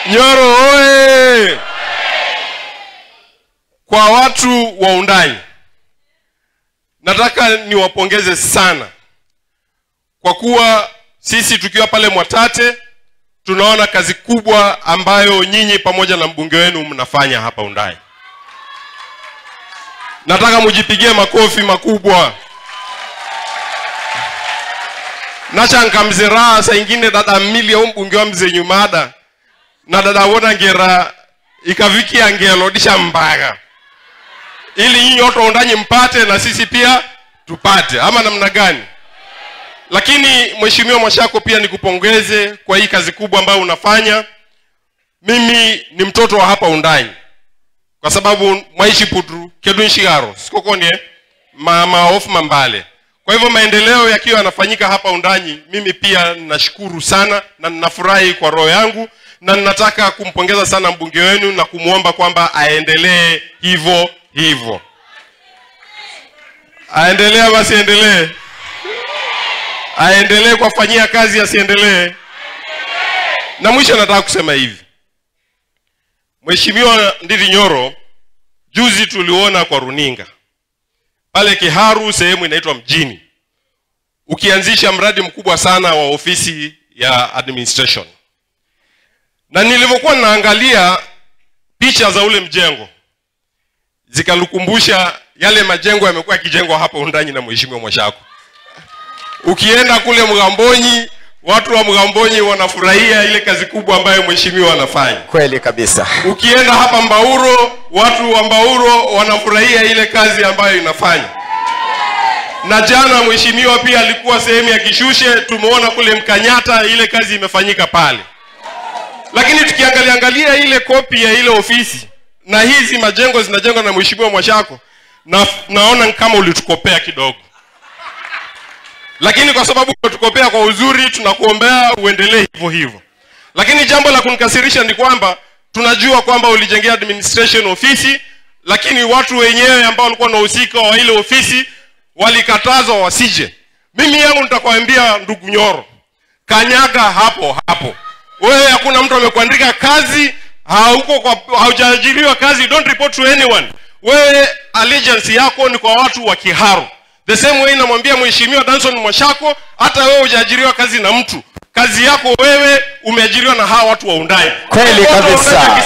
Nyoro oye! Kwa watu wa Undani, nataka niwapongeze sana kwa kuwa sisi tukiwa pale Mwatate tunaona kazi kubwa ambayo nyinyi pamoja na mbunge wenu mnafanya hapa Undani. Nataka mujipigie makofi makubwa. Nacha nkamzera saa ingine dada mili ya mbunge wa mzee Nyumada na dada wona ngera ikaviki angelo disha mbaga ili nyinyi wote Undani mpate na sisi pia tupate, ama namna gani? Lakini Mheshimiwa Mwashako, pia nikupongeze kwa hii kazi kubwa ambayo unafanya. Mimi ni mtoto wa hapa Undani kwa sababu maishi Putru Kedunshigaro sikokonie mama of Mambale. Kwa hivyo maendeleo yakiwa yanafanyika hapa Undani, mimi pia nashukuru sana na ninafurahi kwa roho yangu, na ninataka kumpongeza sana mbunge wenu na kumuomba kwamba aendelee hivyo hivyo. Aendelee basi endelee. Aendelee kufanyia kazi, asiendelee. Na mwisho nataka kusema hivi. Mheshimiwa Ndindi Nyoro, juzi tuliona kwa runinga pale Kiharu, sehemu inaitwa Mjini, ukianzisha mradi mkubwa sana wa ofisi ya administration. Na nilivyokuwa naangalia picha za ule mjengo, zikalukumbusha yale majengo yamekuwa kijengwa hapa Undani na Mheshimiwa Mwashako. Ukienda kule Mgamboni, watu wa Mgamboni wanafurahia ile kazi kubwa ambayo mheshimiwa anafanya. Kweli kabisa. Ukienda hapa Mbauro, watu wa Mbauro wanafurahia ile kazi ambayo inafanya. Na jana mheshimiwa pia alikuwa sehemu ya Kishushe, tumeona kule Mkanyata ile kazi imefanyika pale. Lakini tukiangalia ile kopi ya ile ofisi na hizi majengo zinajengwa na Mheshimiwa Mwashako, naona kama ulitukopea kidogo. Lakini kwa sababu umetukopea kwa uzuri, tunakuombea uendelee hivyo hivyo. Lakini jambo la kunikasirisha ni kwamba tunajua kwamba ulijengea administration ofisi, lakini watu wenyewe ambao walikuwa wanahusika wa ile ofisi walikatazwa wasije. Mimi yangu nitakwambia ndugu Nyoro, kanyaga hapo hapo. Wewe hakuna mtu amekuandika kazi, haujaajiriwa kazi, don't report to anyone. Wewe allegiance yako ni kwa watu wa Kiharu. The same way namwambia Mheshimiwa Danson Mwashako, hata wewe hujaajiriwa kazi na mtu. Kazi yako wewe umeajiriwa na hawa watu wa Undani. Kweli kabisa.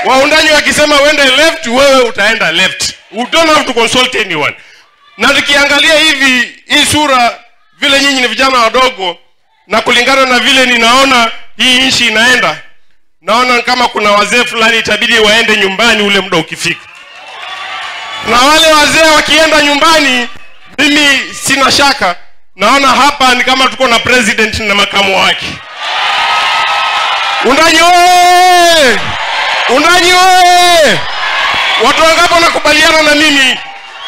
Wa Undani wakisema uende left, wewe utaenda left. You don't have to consult anyone. Na nikiangalia hivi hii sura, vile nyinyi ni vijana wadogo, na kulingana na vile ninaona hii nchi inaenda, naona kama kuna wazee fulani itabidi waende nyumbani ule muda ukifika. Na wale wazee wakienda nyumbani, mimi sina shaka, naona hapa ni kama tuko na president na makamu wake. Undani oye! Undani oye! Watu wangapi wanakubaliana na mimi?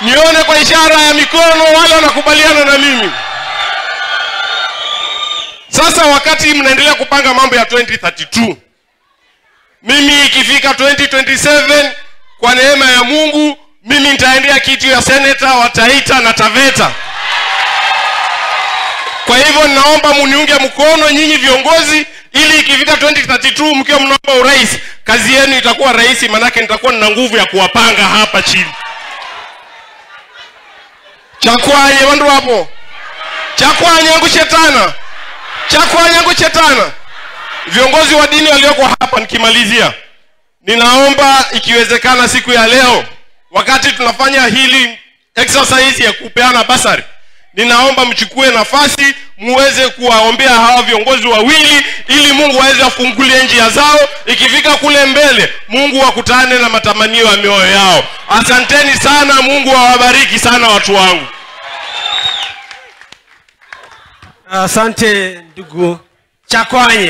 Nione kwa ishara ya mikono wale wanakubaliana na mimi. Sasa wakati mnaendelea kupanga mambo ya 2032, mimi ikifika 2027 kwa neema ya Mungu, mimi nitaendea kiti ya senator wa Taita na Taveta. Kwa hivyo naomba muniunge mkono nyinyi viongozi, ili ikifika 2032 mkiwa mnaomba urais, kazi yenu itakuwa rahisi, manake nitakuwa nina nguvu ya kuwapanga hapa chini. Chakwaye wandu hapo. Chakwaye yangu shetana. Chakwaye yangu shetana. Viongozi wa dini walioko hapa, nikimalizia, ninaomba ikiwezekana siku ya leo, wakati tunafanya hili exercise ya kupeana basari, ninaomba mchukue nafasi muweze kuwaombea hawa viongozi wawili, ili Mungu aweze afungulie njia zao. Ikifika kule mbele, Mungu wakutane na matamanio ya mioyo yao. Asanteni sana, Mungu awabariki sana watu wangu. Asante ndugu Chakwanye.